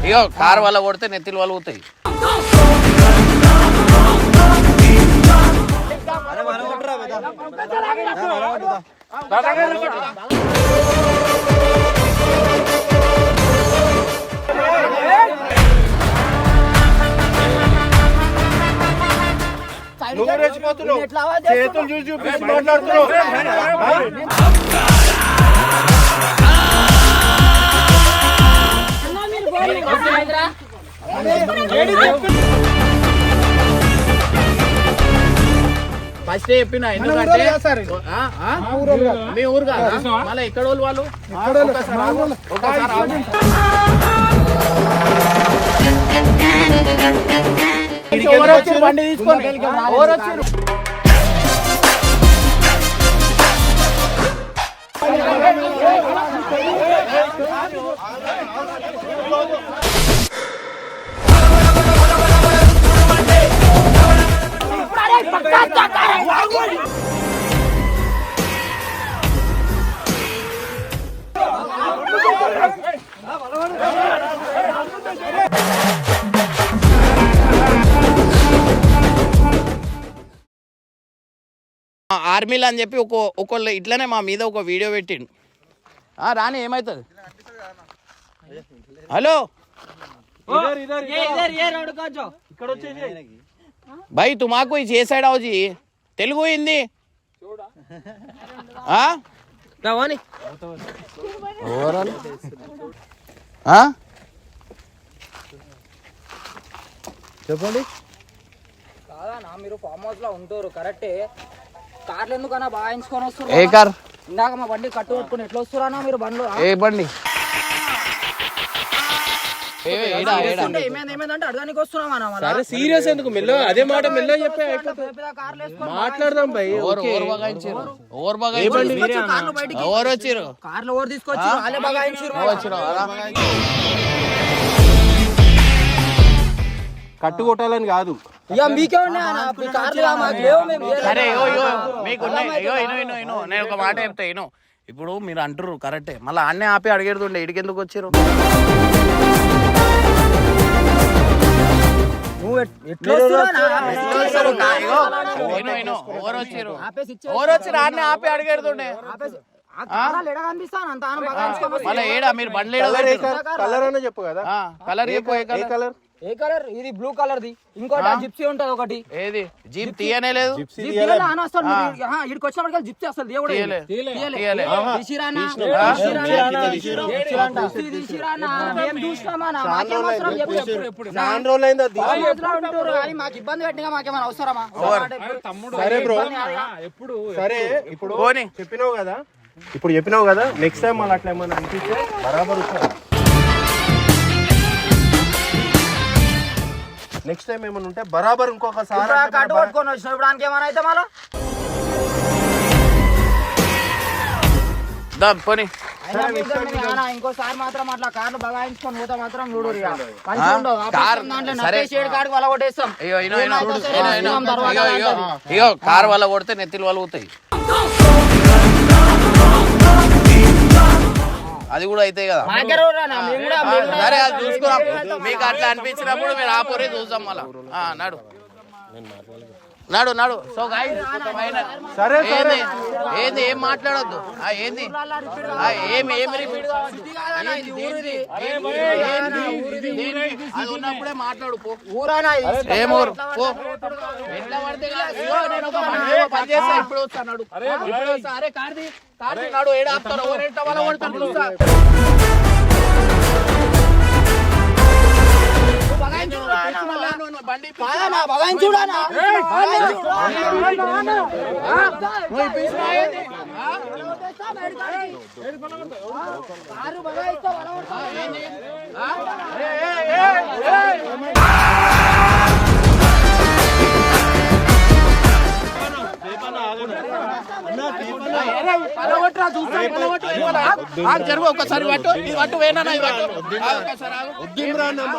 ఇగో car వల్ల కొడితే నెత్తిలు వాళ్ళు పోతాయి. చేతులు చూసి చూపించి మాట్లాడుతున్నావు. ఫస్ట్ చెప్పిన ఎందుకంటే మీ ఊరు కాదు మళ్ళీ ఎక్కడ వాళ్ళు బండి తీసుకొని ఆర్మీలు అని చెప్పి ఒకళ్ళు ఇట్లనే మా మీద ఒక వీడియో పెట్టిండు. రాని ఏమవుతుంది? హలో भाई तुम्हारा कोई ये साइड आओ जी तेलुगु हिंदी చెప్పండి. కాదన్నా మీరు ఫామ్ హౌస్ లో ఉంటారు కరెక్టే. కార్లు ఎందుకన్నా బాగా ఎంచుకొని వస్తారు? ఏ కార్? ఇందాక మా బండి కట్టు పట్టుకుని ఎట్లా వస్తున్నా మీరు బండ్లు? ఏ బండి? సీరియస్ ఎందుకు మెల్లో అదే మాట మెల్లో చెప్పే మాట్లాడదాం భయ్. ఎవరు వచ్చారు? కార్లు ఎవరు తీసుకొచ్చి వాళ్ళే బగాయించారు. కట్టు కొట్టాలని కాదు. సరే నేను ఒక మాట చెప్తా ఇను. ఇప్పుడు మీరు అంటారు కరెక్టే, మళ్ళీ అన్నే ఆపి అడిగేడుతుండే ఇడికెందుకు వచ్చారు? ఎవరు వచ్చారు? అన్నే ఆపి అడిగేడుతుండే మళ్ళీ ఏడా మీరు బండ్లు కలర్ అనే చెప్పు కదా. కలర్ చెప్పు. ఏ కలర్? ఇది బ్లూ కలర్ ది. ఇంకోటి జిప్సీ ఉంటది ఒకటి. ఏది జీప్ తీయనే లేదు. ఇక్కడికి వచ్చినప్పటికీ జిప్సీ అసలు దేవుడు మాకు ఇబ్బంది పెట్టినా మాకేమైనా అవసరమా? సరే బ్రో, సరే ఇప్పుడు చెప్పినావు కదా, నెక్స్ట్ టైం మళ్ళీ అట్లా ఏమన్నా అనిపిస్తే బరాబర్ వస్తుంది. నెక్స్ట్ టైం ఏమైనా ఉంటే బరాబర్ ఇంకొకసారి పట్టుకొని వచ్చిన ఇప్పుడు ఏమైనా అయితే మళ్ళీ ఇంకోసారి మాత్రం అట్లా కార్లు బగాయించుకొని పోతే మాత్రం చూడరు. ఇగో కారు వల్ల కొడితే నెత్తిలు వాళ్ళు పోతాయి. అది కూడా అయితే కదా. సరే అది చూసుకున్నాం. మీకు అట్లా అనిపించినప్పుడు మీరు ఆ పొరి చూద్దాం మళ్ళా. నాడు సో సరే ఏంది ఏం మాట్లాడొద్దు. ఏంది అది ఉన్నప్పుడే మాట్లాడు. ఏమూరు ఎట్లా పడితే పని చేస్తా. ఇప్పుడు వస్తాడు అరే కార్ది నాడు ఏడా ఆపుతారు? ఎవరెంట వాళ్ళ కొడతారు? బండి జరుగు ఒకసారి పట్టు వేనా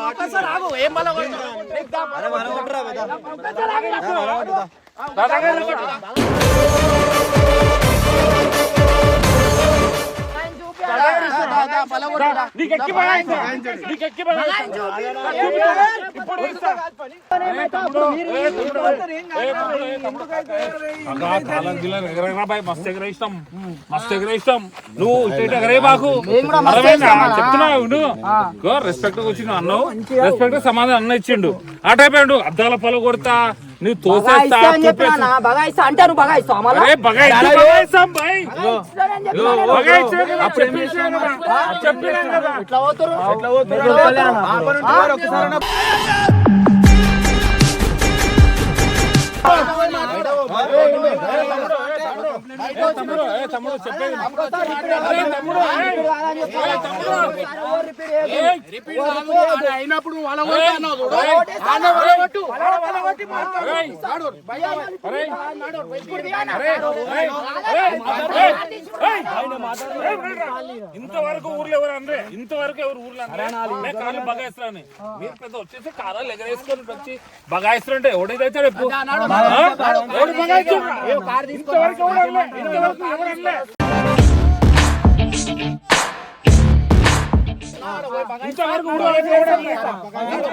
ఒకసారి ఆగు. ఏం బల మస్తు ఎగరేస్తాం నువ్వు ఎగరే బాకు చెప్తున్నావు నువ్వు రెస్పెక్ట్ వచ్చిన అన్నావు రెస్పెక్ట్ సమాధానం అన్న ఇచ్చిండు ఆ టైప్ అద్దాల పొల కొడతా నువ్వు తోసేస్తా అయినప్పుడు ఇంతవరకు ఊర్లో ఎవరు అనరే ఇంతవరకు ఎవరు ఊర్లో అనరే కార్లు బగాయిస్తారని మీరు పెద్ద వచ్చేసి కారాలు ఎగరేసుకొని వచ్చి బగాయిస్తారంటే ఎవడైతే రేపు ఇంతవరకు ఎవరు అనలే ఇంతవరకు ఎవరు అనలే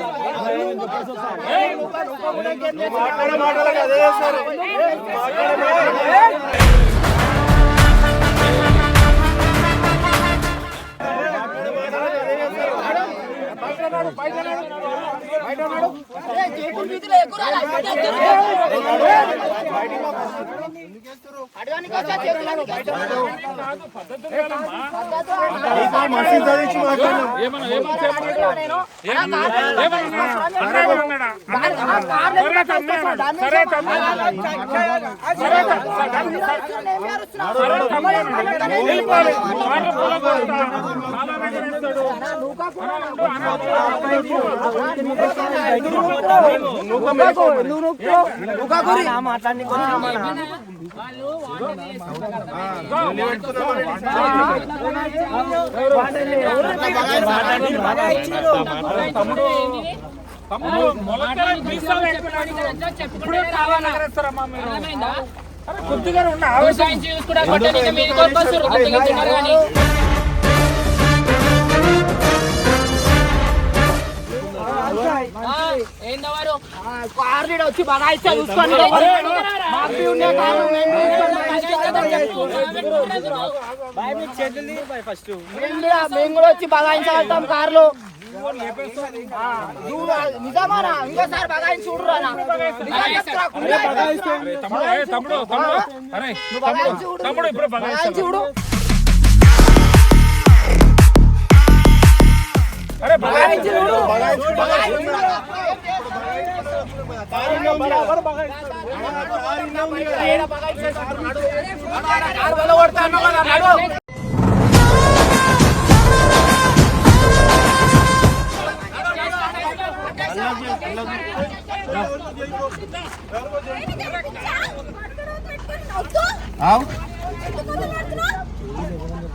ఇంతవరకు కొద్దిగా కార్లు వచ్చి బాగా ఇచ్చా చూసుకోండి మేము కూడా వచ్చి బగాయించగలుగుతాం కార్లు నిజమానా ఇంకోసారి బగాయించి చూడురా చూడు బగాయించి చూడు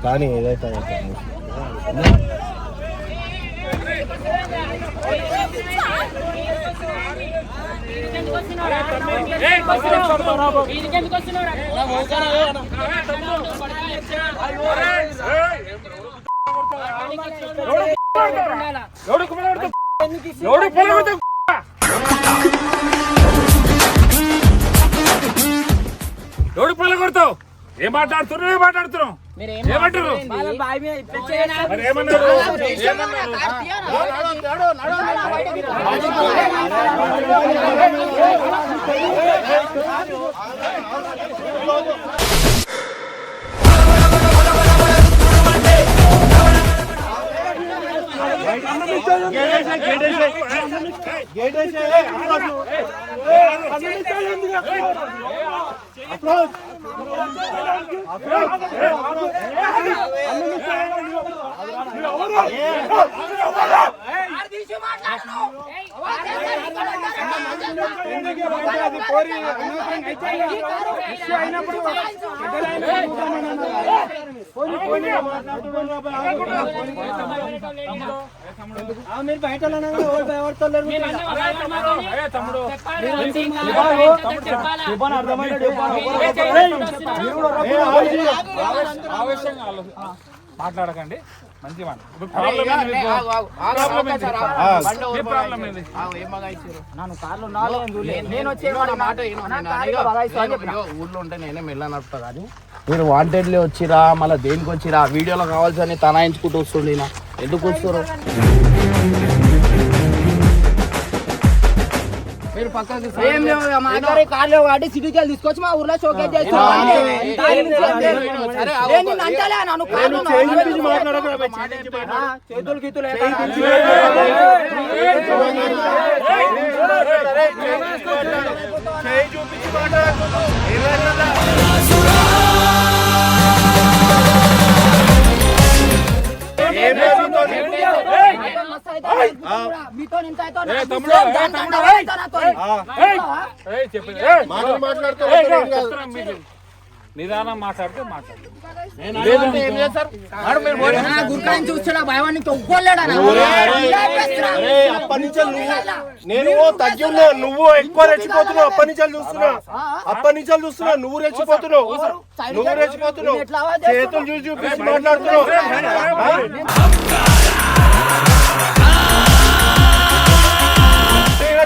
కానీ ఏదైతే ఎవడు పళ్ళ కొడతావు ఏం మాట్లాడుతున్నావు ఏమంటారు మరి ఏమన్నారు మీరు బయట తమ్ముడు మాట్లాడకండి మంచి మాట. ఊర్లో ఉంటే నేనే మెల్ల నడుపుతా కానీ మీరు వాంటెడ్లీ వచ్చిరా మళ్ళీ దేనికి వచ్చిరా వీడియోలో కావాల్సి తనాయించుకుంటూ వస్తుండే ఎందుకు వస్తారు మీరు పక్కకి కార్లో వాడి సిటీకి తీసుకొచ్చి మా ఊర్లో షోకేజ్ చేతులు గీతులు నిదానం మాట్లాడితే మాట్లాడు. చూస్తున్నా భయవాడిని ఒక్కోలేడా అప్పటి నుంచి నేను తగ్గి ఉన్నా, నువ్వు ఎక్కువ రెచ్చిపోతున్నావు. అప్పటి నుంచి చూస్తున్నా నువ్వు రెచ్చిపోతున్నావు. చేతులు చూపించి మాట్లాడుతున్నావు.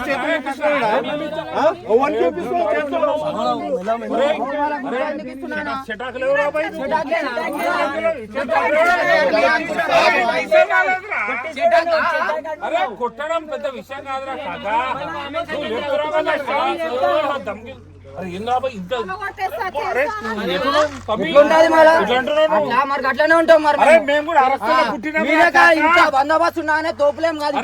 చేతులు అరే కొట్టడం పెద్ద విషయం కాదురా కాకా. అట్లానే ఉంటాం మరి మేము కూడా పుట్టిన బందోబస్తు ఉన్నానే తోపులేం కాదు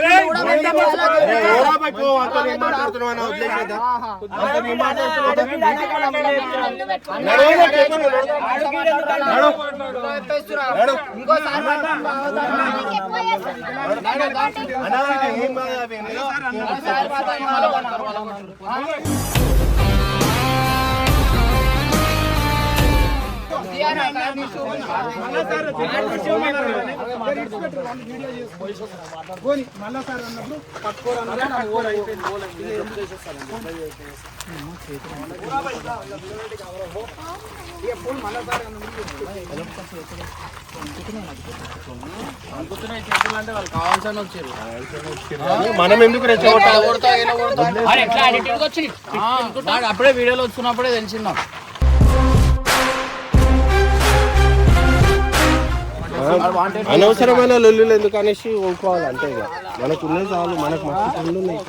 మనం ఎందుకు రెచ్చగొట్టాలి? అప్పుడే వీడియోలో వచ్చినప్పుడే తెలిసిందాం. అనవసరమైన లొల్లులు ఎందుకు అనేసి ఊరుకోవాలి అంతే. ఇక మనకు ఉన్నది చాలు. మనకు మస్తు పనులు ఉన్నాయి.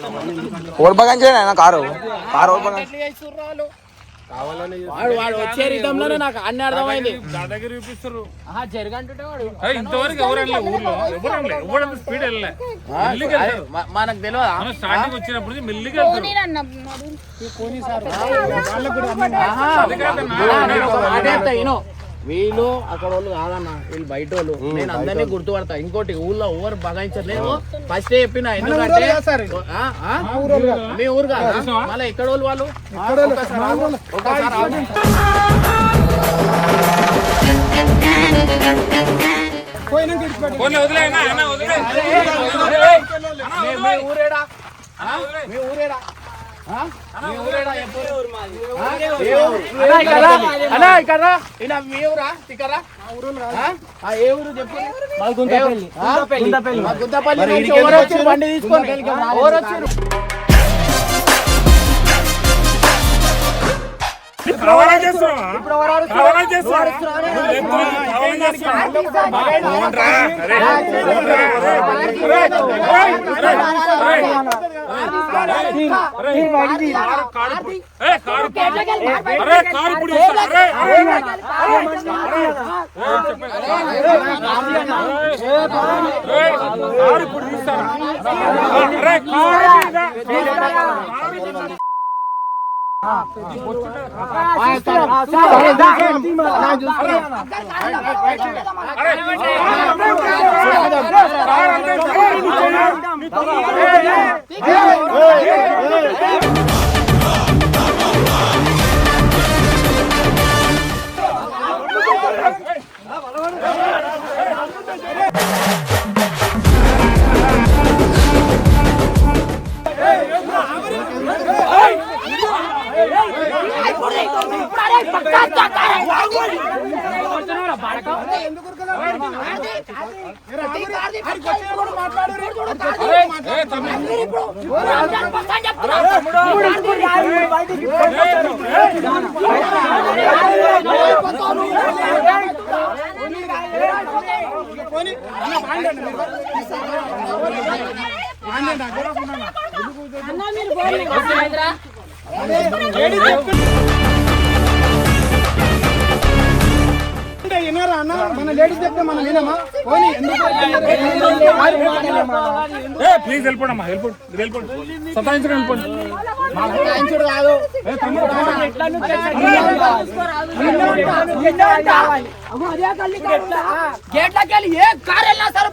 వాడు వచ్చే రిధంలోనే నాకు అన్ని అర్థమైంది. దాదాగిరి చూపిస్తారు. జరగంటుంటే వాడు ఇంతవరకు ఎవరన్నా ఊర్లో ఎవరంత స్పీడ్ వెళ్ళలే. మనకు తెలియదా స్టార్టింగ్ వచ్చినప్పుడు మెల్లిగా వీళ్ళు అక్కడ వాళ్ళు కాదన్న, వీళ్ళు బయట వాళ్ళు. నేను అందరినీ గుర్తుపడతా. ఇంకోటి ఊళ్ళో ఎవరు బగాయించలేదు. ఫస్ట్ చెప్పిన ఎందుకంటే మీ ఊరు కాదా మళ్ళీ ఇక్కడ వాళ్ళు ఊరేడా మీ ఊరేడా ఇక్కడ మీ ఊరా ఇక్కడ ఏ ఊరు చెప్పు. గుద్దపల్లి బండి తీసుకొని ఎవరు వచ్చారు? అరే అన్న మన లేడీస్ చెప్తే మనం వినమా పోనీ ప్లీజ్ వెళ్ళిపోండి వెళ్ళిపోండి సతాయించడం వెళ్ళిపోండి కాదు గేట్లకి వెళ్ళి ఏ కార్ వెళ్ళినా సరే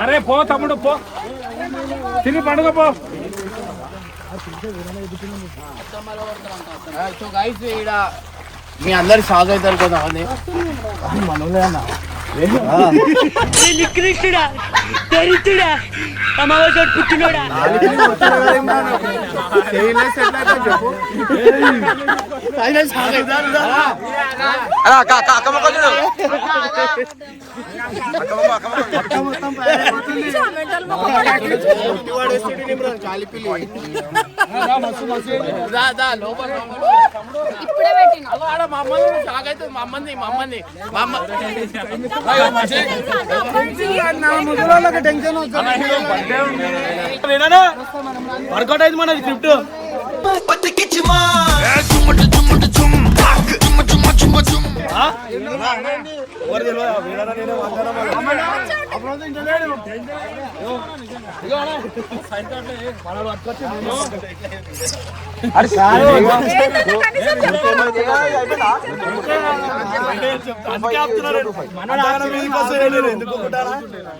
అరే పో తమ్ముడు పో తిని పండుగ పో సో గైస్ ఈడ మీ అందరు షాక్ అవుతారు కదా అని మనోలే అన్న నికృష్టుడా దరిద్రుడా అమావాస్య పుట్టినోడా ఇప్పుడే పెట్టిన మా అమ్మని షాక్ అవుతుంది మా అమ్మని టెన్షన్ వర్కౌట్ అయింది మన స్క్రిప్ట్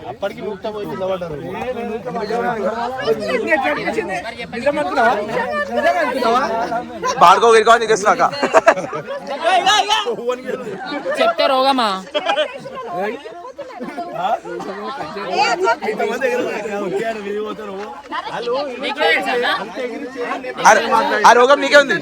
అప్పటికి బాడుకో గిరికో నీకేస్తున్నాక చెప్తే రోగమా ఆ రోగం నీకే ఉంది.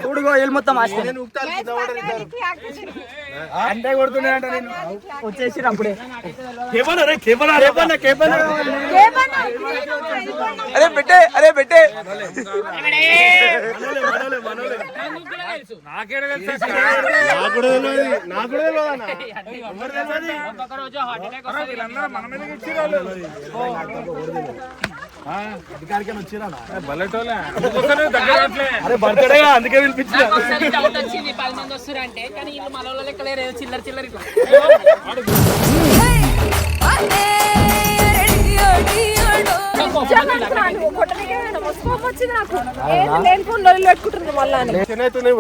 చూడుగో ఏళ్ళు మొత్తం అంటే కొడుతున్నాయి అంట నేను వచ్చేసి అప్పుడే అరే పెట్టే అరే బర్త్డే అందుకే పిలిపించిన వచ్చింది 10 మంది వస్తారంటే కానీ వీళ్ళు మన వాళ్ళ లెక్క లేరు చిల్లర చిల్లర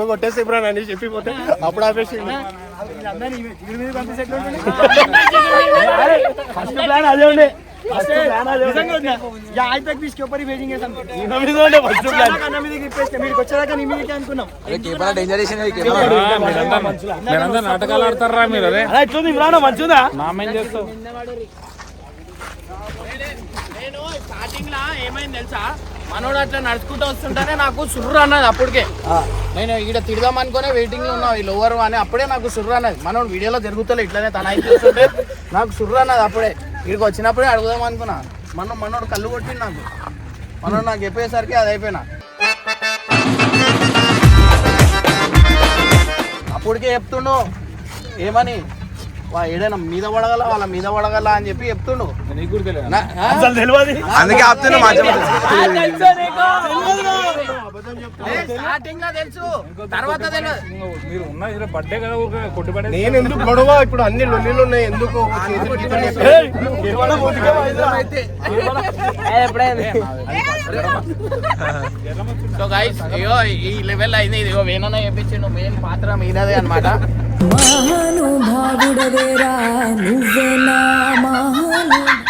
కొట్టేసి అని చెప్పిపోతే అప్పుడు ఆపేసి ఫస్ట్ ప్లాన్ అదే ఉండే నాటకాలు ఆడతారా మీరు? అదే మంచిదా నామేం చేస్తావు? నేను స్టార్టింగ్ లా ఏమైంది తెలుసా, మనోడు అట్లా నడుచుకుంటూ వస్తుంటేనే నాకు సుర్రు అన్నది. అప్పటికే నేను ఇక్కడ తిడదాం అనుకునే వెయిటింగ్ లో ఉన్నా వీళ్ళు ఎవరు అని. అప్పుడే నాకు సుర్రు అన్నది. మనోడు వీడియోలో జరుగుతలే ఇట్లానే తన అయితే చూస్తుంటే నాకు సుర్రు అన్నది. అప్పుడే ఇక్కడికి వచ్చినప్పుడే అడుగుదాం అనుకున్నా. మనోడు కళ్ళు కొట్టింది నాకు. మనోడు నాకు చెప్పేసరికి అది అయిపోయినా. అప్పటికే చెప్తుండు ఏమని, ఏదైనా మీద పడగల వాళ్ళ మీద పడగల అని చెప్పి చెప్తుండు. నీకు కూడా తెలియదు అసలు తెలియదు. అందుకే ఆపుతున్నా మంచి స్టార్టింగ్ లో తెలుసు, తర్వాత తెలియదు. మీరు ఉన్న బర్త్డే కదా ఊరికే కొట్టి పడే నేను ఎందుకు గొడవ ఇప్పుడు అన్ని లొల్లిలు ఉన్నాయి ఎందుకు చేతులు గీతులు సో గైస్ అయ్యో ఈ లెవెల్ అయింది. ఇదిగో వేనన్న చెప్పించిండు, మెయిన్ పాత్ర మీనదే అన్నమాట. మహానుభావుడవేరా నువ్వే నా మహాను